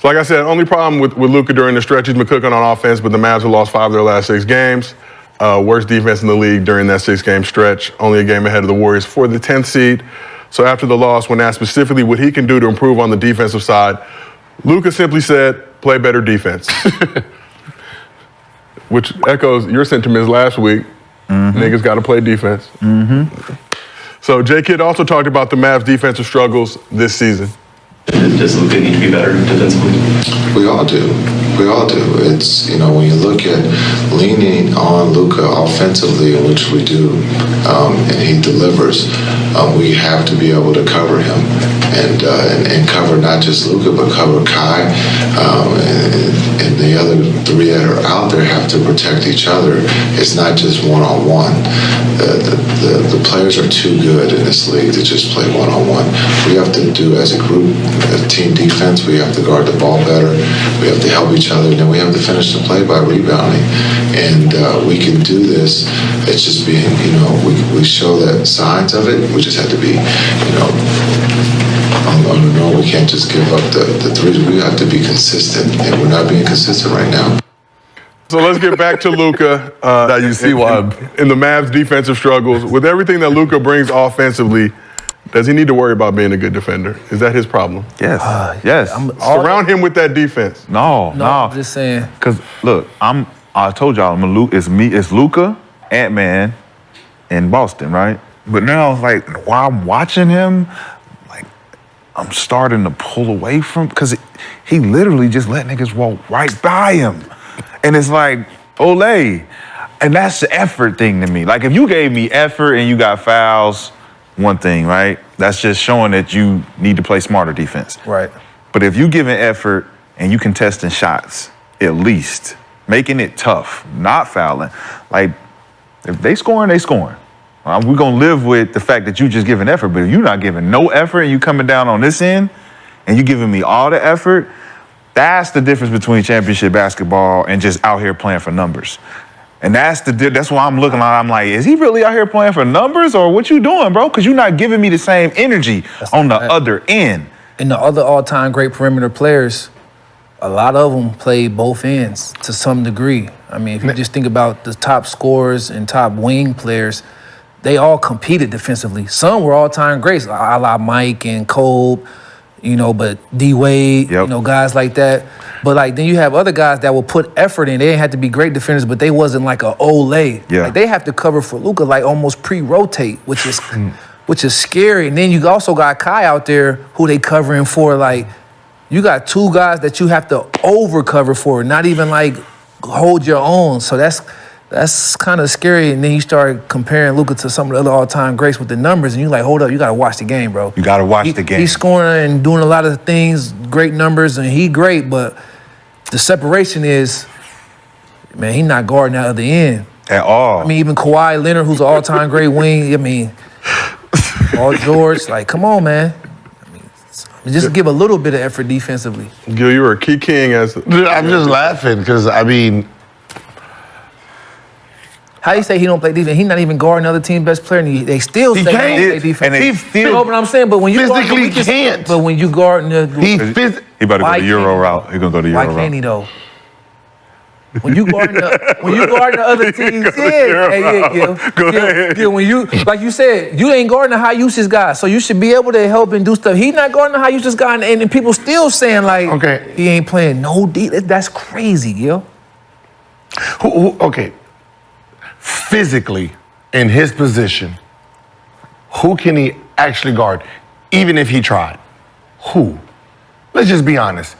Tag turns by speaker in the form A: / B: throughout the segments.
A: So like I said, only problem with Luka during the stretch, he's been cooking on offense, but the Mavs have lost 5 of their last 6 games. Worst defense in the league during that 6-game stretch, only a game ahead of the Warriors for the 10th seed. So after the loss, when asked specifically what he can do to improve on the defensive side, Luka simply said, play better defense. Which echoes your sentiments last week. Niggas got to play defense. So J. Kidd also talked about the Mavs' defensive struggles this season.
B: Does Luka need to be better defensively?
C: We all do. We all do. It's, you know, when you look at leaning on Luka offensively, which we do, and he delivers, we have to be able to cover him and cover not just Luka, but cover Kai and the other 3 that are out there have to protect each other. It's not just one-on-one. The players are too good in this league to just play one-on-one. We have to do, as a group, a team defense. We have to guard the ball better. We have to help each other, and then we have to finish the play by rebounding. And we can do this. It's just being, you know, we show that signs of it. We just have to be, you know, we can't just give up the threes. We have to be consistent, and we're not being consistent right now.
A: So let's get back to Luka.
D: Now you see why
A: in the Mavs' defensive struggles. With everything that Luka brings offensively, does he need to worry about being a good defender? Is that his problem?
D: Yes. Yes.
A: Surround him with that defense.
D: No.
E: I'm just saying.
D: Because look, I told y'all it's Luka, Ant-Man, in Boston, right? But now, like, while I'm watching him, like, I'm starting to pull away from, because he literally just let niggas walk right by him. And it's like, Olay. And that's the effort thing to me. Like, if you gave me effort and you got fouls, one thing, right? That's just showing that you need to play smarter defense.
E: Right.
D: But if you giving effort and you contesting shots, at least, making it tough, not fouling, like, if they scoring, they scoring. We're going to live with the fact that you just giving effort, but if you're not giving no effort and you coming down on this end and you giving me all the effort, that's the difference between championship basketball and just out here playing for numbers. And that's why I'm looking at. I'm like, is he really out here playing for numbers, or what you doing, bro? Because you're not giving me the same energy on the other end.
E: And the other all-time great perimeter players, a lot of them play both ends to some degree. I mean, if you just think about the top scorers and top wing players, they all competed defensively. Some were all-time greats, a la Mike and Cole, you know, but D-Wade, you know, guys like that. But, like, then you have other guys that will put effort in. They didn't have to be great defenders, but they wasn't like a Olay.
D: Yeah.
E: Like, they have to cover for Luka, like, almost pre-rotate, which is scary. And then you also got Kai out there who they covering for. Like, you got 2 guys that you have to over-cover for, not even, like, hold your own. So that's kind of scary. And then you start comparing Luka to some of the other all-time greats with the numbers, and you're like, hold up, you got to watch the game, bro.
D: You got to watch the game.
E: He's scoring and doing a lot of things, great numbers, and he great, but the separation is, man, he's not guarding that other end.
D: At all.
E: I mean, even Kawhi Leonard, who's an all-time great wing, I mean, Paul George, like, come on, man. I mean, just give a little bit of effort defensively.
A: Gil, you were a key king as...
F: I'm just laughing because, I mean...
E: How you say he don't play defense? He's not even guarding other team's best player, and they still say he don't play defense.
D: And
F: he still
E: no, but I'm saying, but when you
F: physically can't.
E: But when you guarding the...
D: He about to go the Euro route. He's going to go the Euro route.
E: Why can't he, though? When you guarding the other teams, Gil.
D: Go ahead.
E: Gil, when you, like you said, you ain't guarding the high usage guy, so you should be able to help and do stuff. He's not guarding the high usage guy, and people still saying like, he ain't playing no D. That's crazy, Gil.
F: Okay. Physically, in his position, who can he actually guard, even if he tried? Who? Let's just be honest.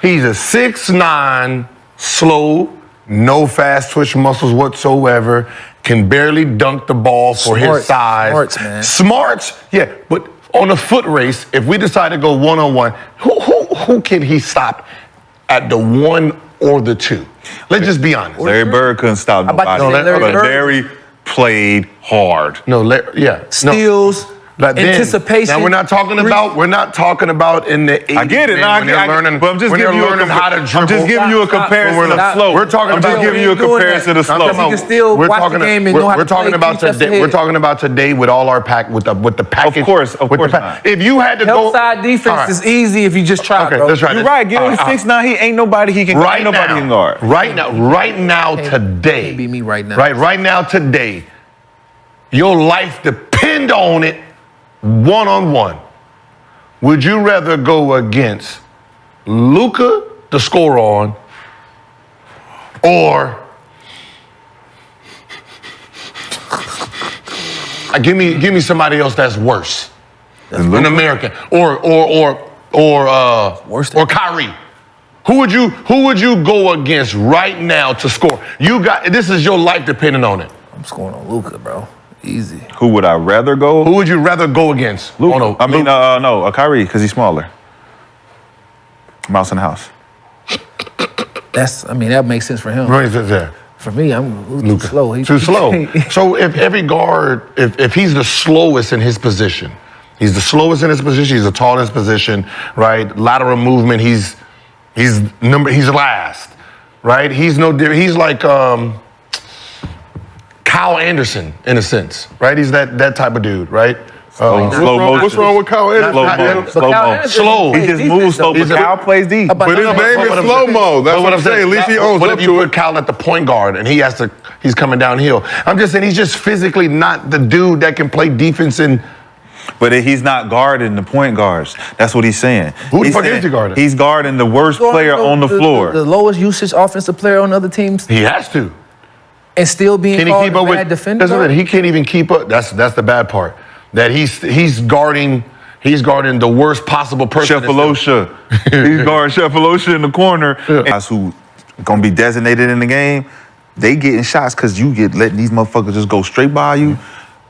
F: He's a 6'9", slow, no fast twitch muscles whatsoever, can barely dunk the ball for his size.
E: Smarts, man.
F: Smarts, yeah, but on a foot race, if we decide to go one-on-one, who can he stop at the 1 or the 2? Let's just be honest.
D: Larry Bird couldn't stop nobody. Larry played hard.
F: No,
E: Steals,
F: Like
E: anticipation.
F: Now we're not talking about in the 80s.
D: I get it.
F: When they're learning,
D: but I'm just
F: when
D: giving
F: they're
D: you
F: learning how to dribble.
D: I'm just giving you a comparison of slow.
F: We're talking
D: I'm
F: about
D: just giving you a comparison of slow.
E: You can still watch the game and know how to play.
F: We're talking about today with all our pack with the package.
D: Of course not.
F: If you had to go
E: side defense is easy if you just try, bro.
F: That's right.
D: You're right. Get him 6'9". He ain't nobody he can
F: right
D: nobody can guard.
F: Right now, today.
E: Can't be me right now.
F: Right now, today. Your life depend on it, one-on-one. Would you rather go against Luka, the scorer on, or give me somebody else that's worse than American, or Kyrie? Who would you go against right now to score? This is your life depending on it.
E: I'm scoring on Luka, bro. Easy.
D: Who would I rather go?
F: Who would you rather go against?
D: Luka. No, Kyrie, because he's smaller. Mouse in the house.
E: That makes sense for him. For me, I'm too slow.
F: Too slow. So if every guard, if he's the slowest in his position, he's the tallest position, right? Lateral movement, he's last, right? He's no different. He's like Kyle Anderson in a sense, right? He's that type of dude, right?
D: Slow motion.
A: What's wrong with Kyle Anderson?
F: Slow.
D: He just moves slow, but Kyle plays deep.
A: But his name is slow-mo. That's what I'm saying. At least he owns up
F: if
A: to
F: you
A: it.
F: put Kyle at the point guard and he's coming downhill. I'm just saying he's just physically not the dude that can play defense in.
D: But he's not guarding the point guards. That's what he's saying.
F: Who the fuck is he guarding?
D: He's guarding the worst player on the floor.
E: The lowest usage offensive player on other teams.
F: He has to.
E: And still being called a bad defender.
F: That's what he can't even keep up. That's the bad part. That he's guarding the worst possible person.
D: Shefalosha. He's guarding Shefalosha in the corner. Guys who gonna be designated in the game, they getting shots because you letting these motherfuckers just go straight by you.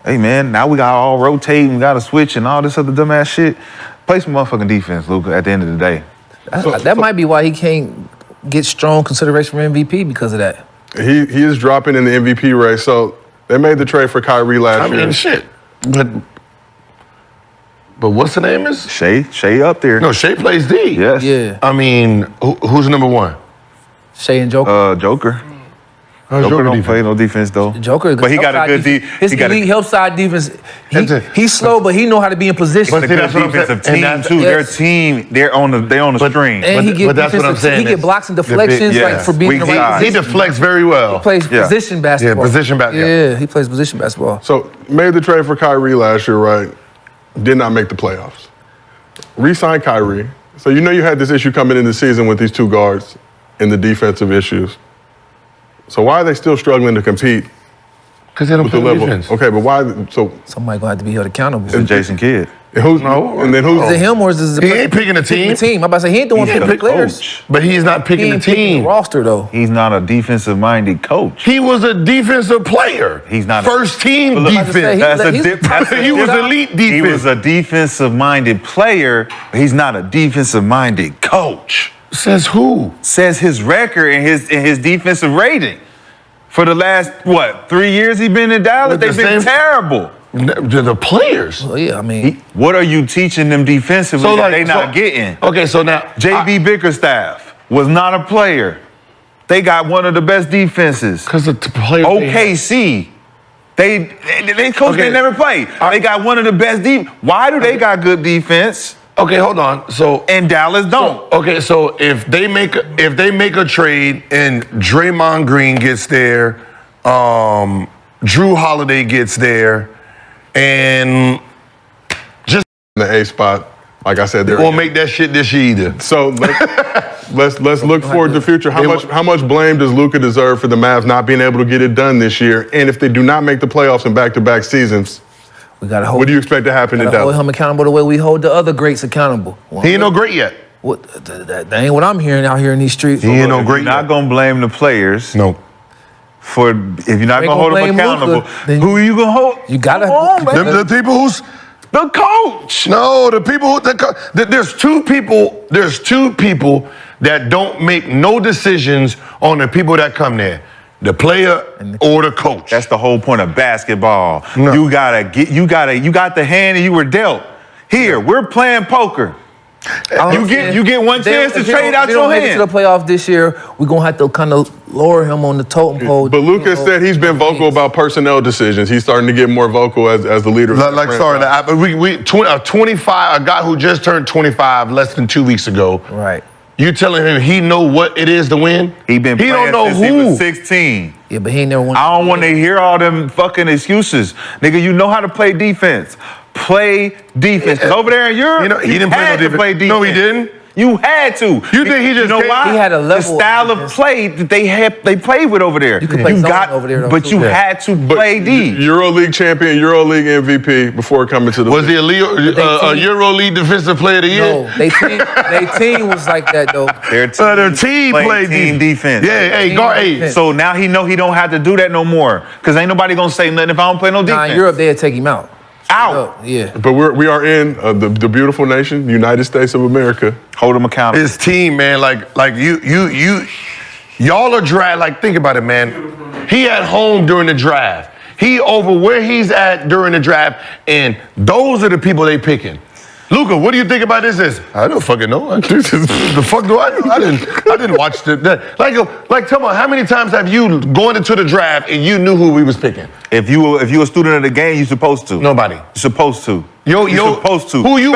D: Hey man, now we got all rotating, we got to switch and all this other dumbass shit. Play some motherfucking defense, Luka, at the end of the day.
E: That might be why he can't get strong consideration for MVP because of that.
A: He is dropping in the MVP race. So they made the trade for Kyrie last year.
F: I mean, shit. But what's the name is?
D: Shea up there.
F: No, Shea plays D.
D: Yes.
E: Yeah.
F: I mean, who's number one?
E: Shea and Joker.
D: Joker. Joker don't play no defense though.
E: Joker,
D: but he got a good defense.
E: His elite help side defense. He's slow, but he know how to be in position.
D: But a good defensive team too. Their team, they're on the string.
E: And but that's what I'm saying. He get blocks and deflections for being in the right position.
F: He deflects very well.
E: He plays position basketball.
F: Yeah, position basketball.
E: Yeah, he plays position basketball.
A: So made the trade for Kyrie last year, right? Did not make the playoffs. Re-signed Kyrie. So you know you had this issue coming into the season with these two guards and the defensive issues. So why are they still struggling to compete?
F: Because they don't play defense.
A: Okay, but why? So
E: somebody gonna have to be held accountable.
D: It's Jason Kidd.
A: And who's
E: Is it him or is it
F: he ain't picking a team?
E: I'm about to say he ain't the one picking the players.
F: But he's not picking the team.
E: Roster though.
D: He's not a defensive-minded coach.
F: He was a defensive player.
D: He's not
F: first team defense. He was elite defense.
D: He was a defensive-minded player. But he's not a defensive-minded coach.
F: Says who?
D: Says his record and his defensive rating. For the last, 3 years he's been in Dallas? They've been terrible.
F: The players.
E: Well, yeah, I mean.
D: What are you teaching them defensively that they not getting?
F: Okay, so now.
D: J.B. Bickerstaff was not a player. They got one of the best defenses.
F: Because the players.
D: OKC. They coach they never played. They got one of the best Why do they got good defense?
F: Okay, hold on. So
D: and Dallas don't.
F: So if they make a trade and Draymond Green gets there, Drew Holiday gets there, and just
A: in the A spot, like I said,
F: they won't make that shit this year either.
A: So let's look forward to the future. How much blame does Luka deserve for the Mavs not being able to get it done this year? And if they do not make the playoffs in back-to-back seasons,
E: we gotta hold.
A: What do you expect to happen in Dallas?
E: Hold him accountable the way we hold the other greats accountable.
F: He ain't no great yet.
E: That ain't what I'm hearing out here in these streets.
F: He ain't no great.
D: You're not gonna blame the players.
F: No.
D: For if you're not gonna hold them accountable, who are you gonna hold?
E: You gotta
F: the people who's
D: the coach.
F: No, the people who there's two people. There's two people that don't make no decisions on the people that come there. the player or the coach.
D: That's the whole point of basketball.
F: No.
D: You got the hand and you were dealt. Here, we're playing poker. You get one chance to trade out your hand.
E: If they don't make it to the playoff this year, we're going to have to kind of lower him on the totem pole.
A: But Luka said he's been vocal about personnel decisions. He's starting to get more vocal as the leader.
F: Like a guy who just turned 25 less than 2 weeks ago.
E: Right.
F: You telling him he know what it is to win?
D: He don't know
F: since
D: who.
F: he was
D: 16.
E: Yeah, but he ain't never won.
D: I don't want to hear all them fucking excuses. Nigga, you know how to play defense. Play defense. 'Cause over there in Europe,
F: he didn't play no
D: play defense.
F: No, he didn't.
D: You had to.
F: You think he just
D: know why?
E: He had a level
D: the style of play that they played with over there.
E: You could play zone over there, though,
D: but
E: too.
D: you had to play D.
A: EuroLeague champion, EuroLeague MVP before coming to the
F: Was he a EuroLeague Defensive Player of the Year?
E: No, they team was like that, though.
D: Their team
F: played
D: team defense.
F: Yeah, hey, guard. Hey.
D: So now he don't have to do that no more. Because ain't nobody going to say nothing if I don't play no defense.
E: Nah, in Europe, they'd take him out.
D: Out.
E: Yeah.
A: But we are in the beautiful nation, United States of America.
D: Hold him accountable.
F: His team, man, y'all are draft. Like, think about it, man. He at home during the draft. He over where he's at during the draft, and those are the people they picking. Luka, what do you think about this? I don't fucking know. The fuck do I know? I didn't watch like tell me, how many times have you gone into the draft and you knew who we was picking?
D: If you a student of the game, you're supposed to.
F: Nobody.
D: You're supposed to.
F: You're
D: supposed to.
F: Who you